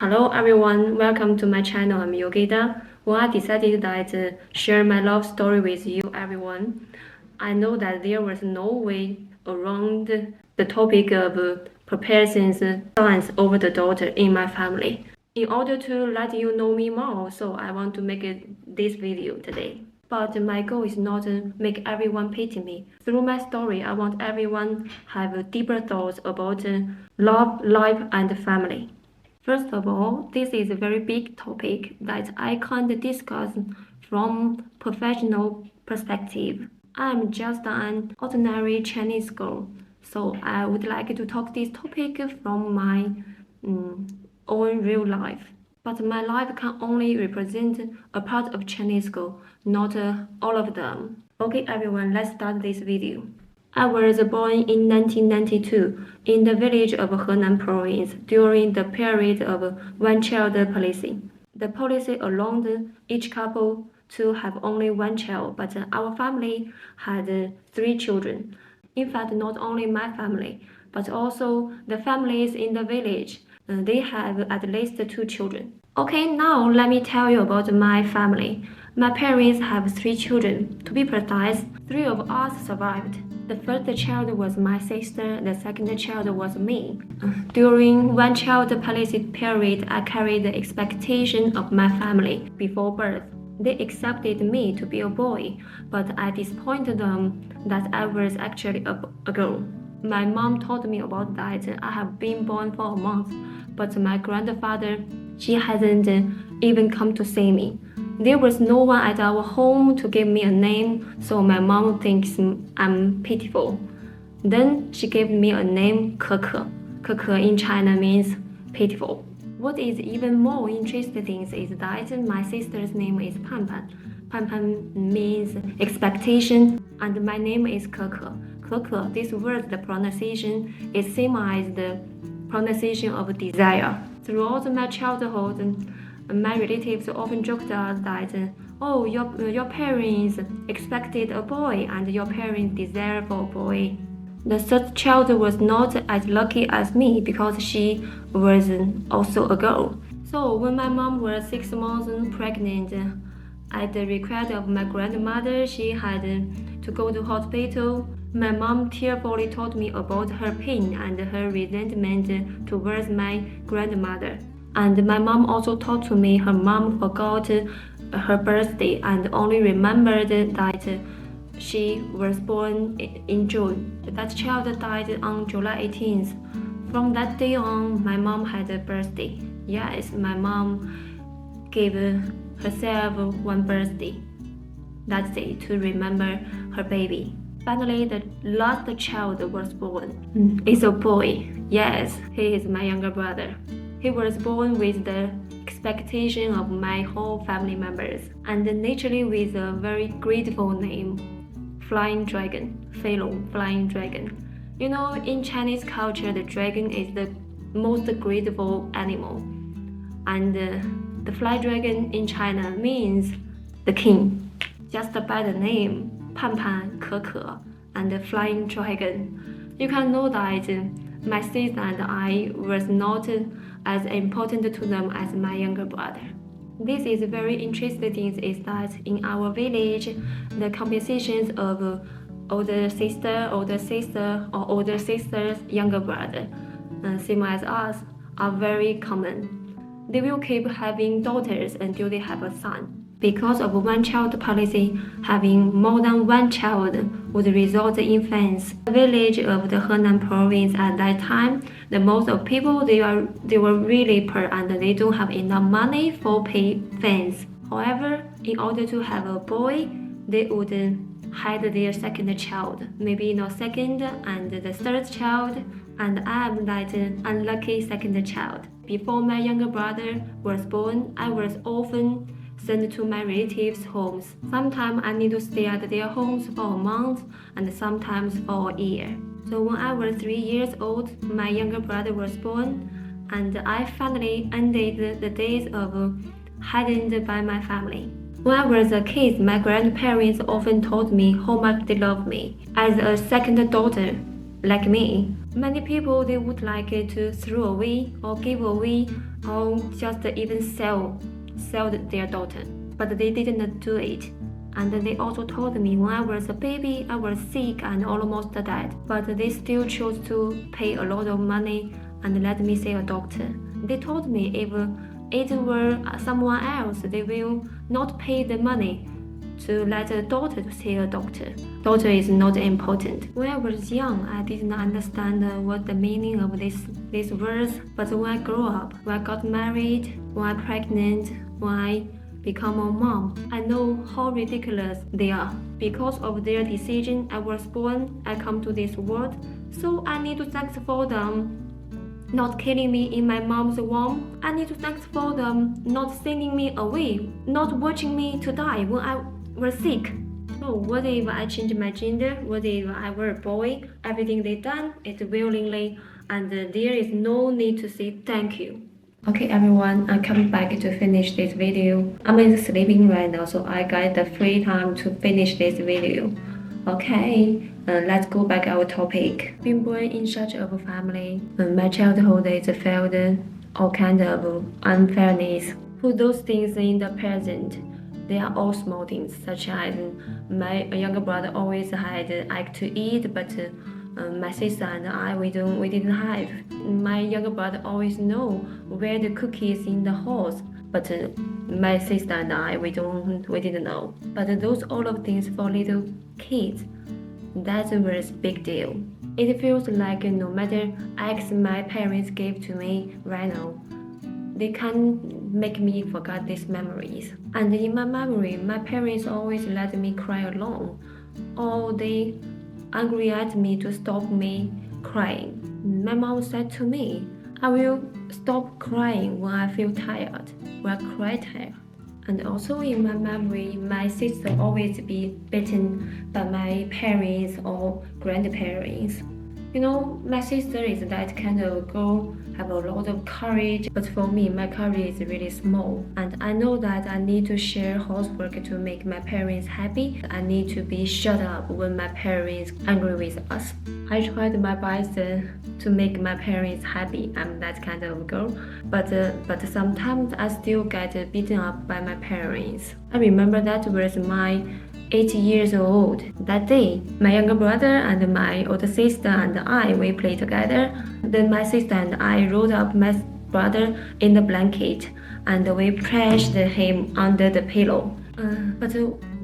Hello everyone, welcome to my channel. I'm Yogita. Well, I decided that share my love story with you everyone. I know that there was no way around the topic of preparing sons over the daughter in my family. In order to let you know me more, so I want to make this video today. But my goal is not to make everyone pity me. Through my story, I want everyone have deeper thoughts about love, life, and family. First of all, this is a very big topic that I can't discuss from professional perspective. I'm just an ordinary Chinese girl, so I would like to talk this topic from my own real life. But my life can only represent a part of Chinese girl, not all of them. Okay everyone, let's start this video. I was born in 1992 in the village of Henan province during the period of one-child policy. The policy allowed each couple to have only one child, but our family had 3 children. In fact, not only my family, but also the families in the village, they have at least 2 children. Okay, now let me tell you about my family. My parents have 3 children. To be precise, 3 of us survived. The first child was my sister, the second child was me. During one-child policy period, I carried the expectation of my family before birth. They accepted me to be a boy, but I disappointed them that I was actually a girl. My mom told me about that I have been born for a month, but my grandfather, she hasn't even come to see me. There was no one at our home to give me a name, so my mom thinks I'm pitiful. Then she gave me a name, Keke. Keke in China means pitiful. What is even more interesting is that my sister's name is Pan Pan. Pan Pan means expectation, and my name is Keke. Keke, this word, the pronunciation is same as the pronunciation of desire. Throughout my childhood, my relatives often joked us that, oh, your parents expected a boy and your parents desire for a boy. The third child was not as lucky as me because she was also a girl. So when my mom was 6 months pregnant, at the request of my grandmother, she had to go to hospital. My mom tearfully told me about her pain and her resentment towards my grandmother. And my mom also told to me her mom forgot her birthday and only remembered that she was born in June. That child died on July 18th. From that day on, my mom had a birthday. Yes, my mom gave herself one birthday that day to remember her baby. Finally, the last child was born. It's a boy. Yes, he is my younger brother. He was born with the expectation of my whole family members, and naturally with a very grateful name, Flying Dragon, Fei Long, Flying Dragon. You know, in Chinese culture, the dragon is the most grateful animal, and the fly dragon in China means the king. Just by the name, Pan Pan, Keke, and the Flying Dragon, you can know that my sister and I was not as important to them as my younger brother. This is very interesting is that in our village, the compositions of older sister, or older sister's younger brother, same as us, are very common. They will keep having daughters until they have a son. Because of one-child policy, having more than one child would result in fans. The village of the Henan province at that time, the most of people they were really poor and they don't have enough money for pay fans. However, in order to have a boy, they would hide their second child, maybe not second and the third child, and I'm that unlucky second child. Before my younger brother was born, I was often sent to my relatives' homes. Sometimes I need to stay at their homes for a month and sometimes for a year. So when I was 3 years old, my younger brother was born, and I finally ended the days of hidden by my family. When I was a kid, my grandparents often told me how much they loved me. As a second daughter, like me, Many people, they would like it to throw away or give away or just even sell their daughter, but they didn't do it. And they also told me when I was a baby, I was sick and almost died, but they still chose to pay a lot of money and let me see a doctor. They told me if it were someone else, they will not pay the money to let a daughter to see a doctor. Daughter is not important. When I was young, I didn't understand what the meaning of these words, but when I grew up, when I got married, when I'm pregnant, when I become a mom, I know how ridiculous they are. Because of their decision, I was born, I come to this world, so I need to thank for them not killing me in my mom's womb. I need to thank for them not sending me away, not watching me to die when I was sick. So what if I change my gender? What if I were a boy? Everything they done is willingly, and there is no need to say thank you. Okay everyone, I'm coming back to finish this video. I'm sleeping right now, so I got the free time to finish this video. Okay, let's go back our topic. Being born in such a family, my childhood is filled all kind of unfairness. Put those things in the present. They are all small things, such as my younger brother always had egg to eat, but my sister and I we didn't have. My younger brother always know where the cookies in the house, but my sister and I we didn't know. But those all of things for little kids, that was big deal. It feels like no matter eggs my parents gave to me right now, they can't make me forget these memories. And in my memory, my parents always let me cry alone, or they angry at me to stop me crying. My mom said to me, I will stop crying when I feel tired, when I cry tired. And also in my memory, my sister always be beaten by my parents or grandparents. You know, my sister is that kind of girl, have a lot of courage, but for me, my courage is really small. And I know that I need to share housework to make my parents happy. I need to be shut up when my parents angry with us. I tried my best to make my parents happy. I'm that kind of girl, but sometimes I still get beaten up by my parents. I remember that was my 8 years old. That day, my younger brother and my older sister and I, we played together. Then my sister and I rolled up my brother in the blanket and we pressed him under the pillow. But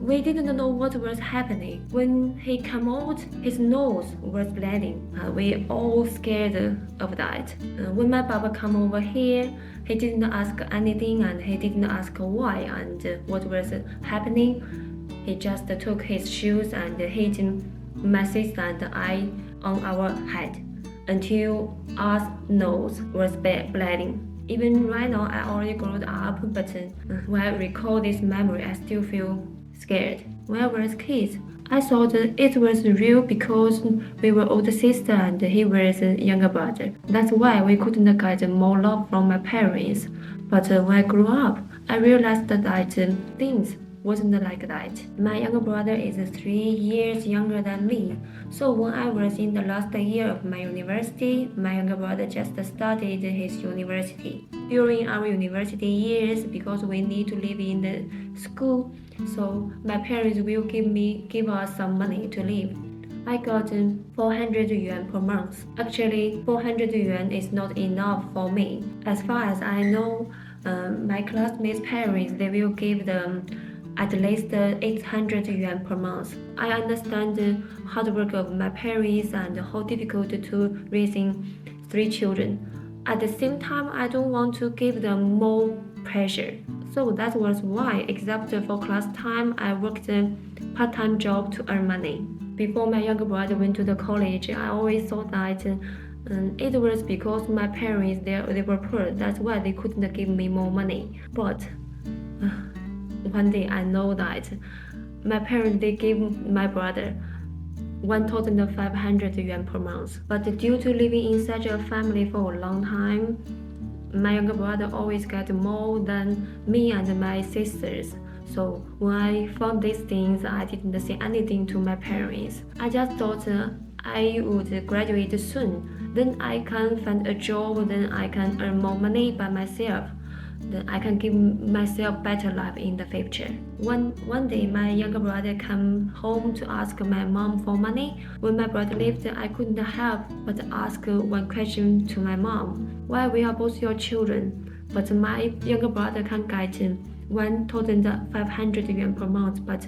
we didn't know what was happening. When he came out, his nose was bleeding. We all scared of that. When my papa come over here, he didn't ask anything and he didn't ask why and what was happening. He just took his shoes and hit my sister and I on our head until our nose was bleeding. Even right now, I already grown up, but when I recall this memory, I still feel scared. When I was kids, I thought it was real because we were older sister and he was a younger brother. That's why we couldn't get more love from my parents. But when I grew up, I realized that things wasn't like that. My younger brother is 3 years younger than me. So when I was in the last year of my university, my younger brother just started his university. During our university years, because we need to live in the school, so my parents will give us some money to live. I got 400 yuan per month. Actually, 400 yuan is not enough for me. As far as I know, my classmates' parents, they will give them at least 800 yuan per month. I understand the hard work of my parents and how difficult to raising 3 children. At the same time, I don't want to give them more pressure. So that was why, except for class time, I worked a part-time job to earn money. Before my younger brother went to the college, I always thought that it was because my parents they were poor. That's why they couldn't give me more money. But one day I know that my parents they gave my brother 1,500 yuan per month. But due to living in such a family for a long time, my younger brother always got more than me and my sisters. So when I found these things, I didn't say anything to my parents. I just thought I would graduate soon. Then I can find a job, then I can earn more money by myself. Then I can give myself better life in the future. One day, my younger brother came home to ask my mom for money. When my brother left, I couldn't help but ask one question to my mom: why we are both your children, but my younger brother can get 1,500 yuan per month, but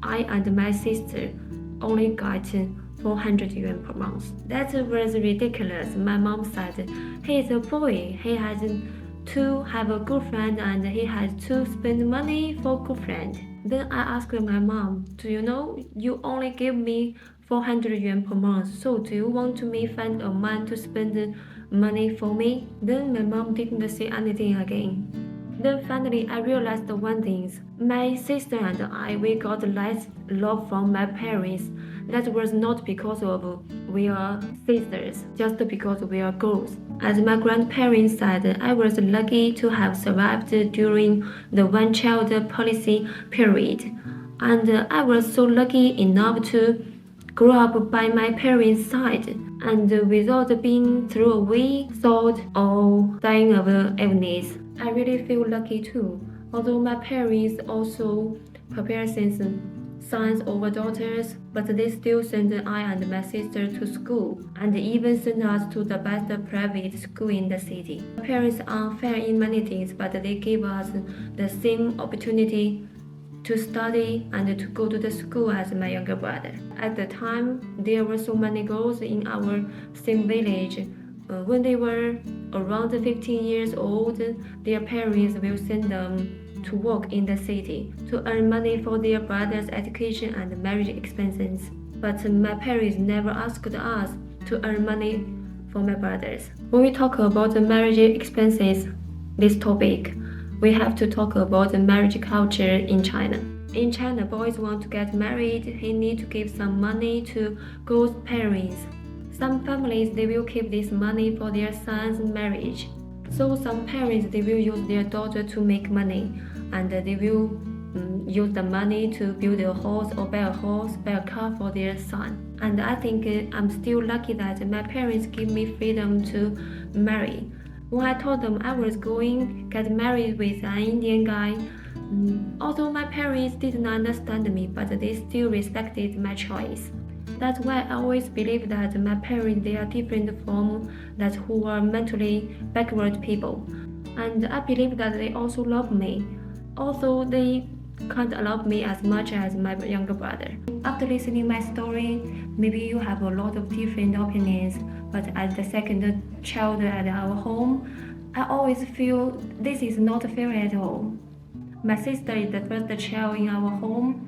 I and my sister only got 400 yuan per month. That was ridiculous. My mom said, he is a boy, he has to have a girlfriend and he has to spend money for girlfriend. Then I asked my mom, do you know you only give me 400 yuan per month, so do you want me find a man to spend money for me? Then my mom didn't say anything again. Then finally I realized one thing. My sister and I, we got less love from my parents. That was not because of we are sisters, just because we are girls. As my grandparents said, I was lucky to have survived during the one-child policy period. And I was so lucky enough to grow up by my parents' side and without being thrown away, sold, or dying of illness. I really feel lucky too. Although my parents also prepare sons over daughters, but they still send I and my sister to school, and even send us to the best private school in the city. My parents are fair in many things, but they give us the same opportunity to study and to go to the school as my younger brother. At the time, there were so many girls in our same village. When they were around 15 years old, their parents will send them to work in the city to earn money for their brother's education and marriage expenses. But my parents never asked us to earn money for my brothers. When we talk about the marriage expenses, this topic, we have to talk about the marriage culture in China. In China, boys want to get married, he need to give some money to girls' parents. Some families, they will keep this money for their son's marriage. So some parents, they will use their daughter to make money, and they will use the money to build a house or buy a car for their son. And I think I'm still lucky that my parents give me freedom to marry. When I told them I was going to get married with an Indian guy, although my parents didn't understand me, but they still respected my choice. That's why I always believe that my parents, they are different from that who are mentally backward people. And I believe that they also love me, although they can't love me as much as my younger brother. After listening my story, maybe you have a lot of different opinions, but as the second child at our home, I always feel this is not fair at all. My sister is the first child in our home.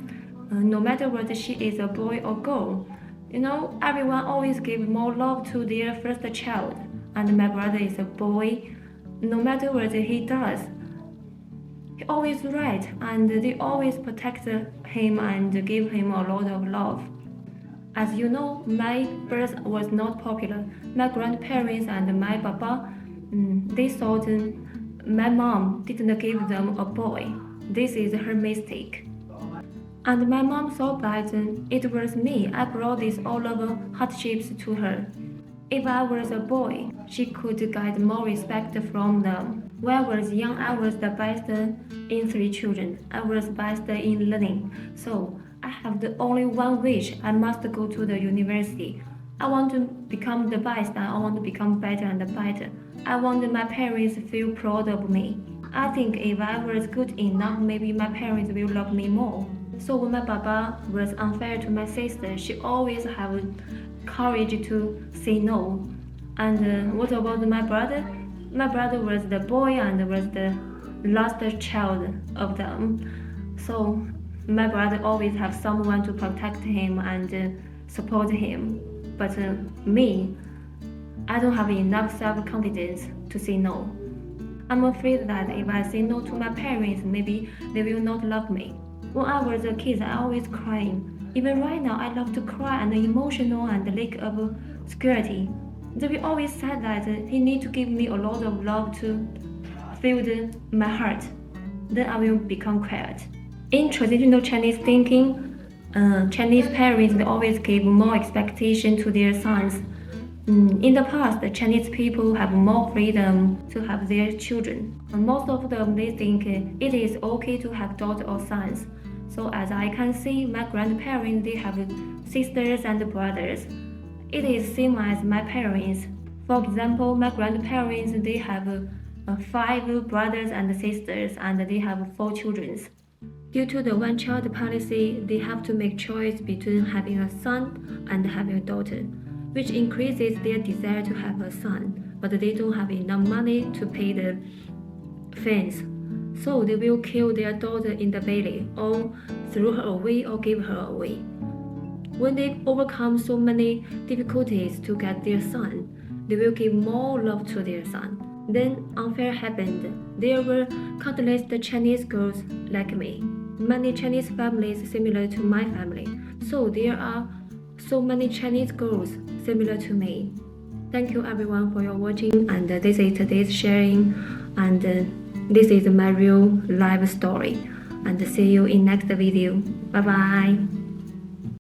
No matter whether she is a boy or girl, everyone always gives more love to their first child. And my brother is a boy. No matter what he does, he always right, and they always protect him and give him a lot of love. As you know, my birth was not popular. My grandparents and my papa, they thought my mom didn't give them a boy. This is her mistake. And my mom thought that it was me. I brought these all of hardships to her. If I was a boy, she could get more respect from them. When I was young, I was the best in 3 children. I was best in learning. So I have the only one wish. I must go to the university. I want to become the best. I want to become better and better. I want my parents to feel proud of me. I think if I was good enough, maybe my parents will love me more. So when my papa was unfair to my sister, she always had courage to say no. And what about my brother? My brother was the boy and was the last child of them. So my brother always have someone to protect him and support him. But me, I don't have enough self-confidence to say no. I'm afraid that if I say no to my parents, maybe they will not love me. When I was a kid, I always crying. Even right now, I love to cry and emotional and lack of security. They will always say that he need to give me a lot of love to fill my heart. Then I will become quiet. In traditional Chinese thinking, Chinese parents they always give more expectation to their sons. In the past, the Chinese people have more freedom to have their children. Most of them they think it is okay to have daughter or sons. So as I can see, my grandparents they have sisters and brothers. It is same as my parents. For example, my grandparents they have 5 brothers and sisters, and they have 4 children. Due to the one-child policy, they have to make choice between having a son and having a daughter, which increases their desire to have a son, but they don't have enough money to pay the fines. So they will kill their daughter in the belly, or throw her away or give her away. When they overcome so many difficulties to get their son, they will give more love to their son. Then unfair happened. There were countless Chinese girls like me. Many Chinese families similar to my family. So there are so many Chinese girls similar to me. Thank you everyone for your watching, and this is today's sharing, and this is my real life story, and see you in next video. Bye bye.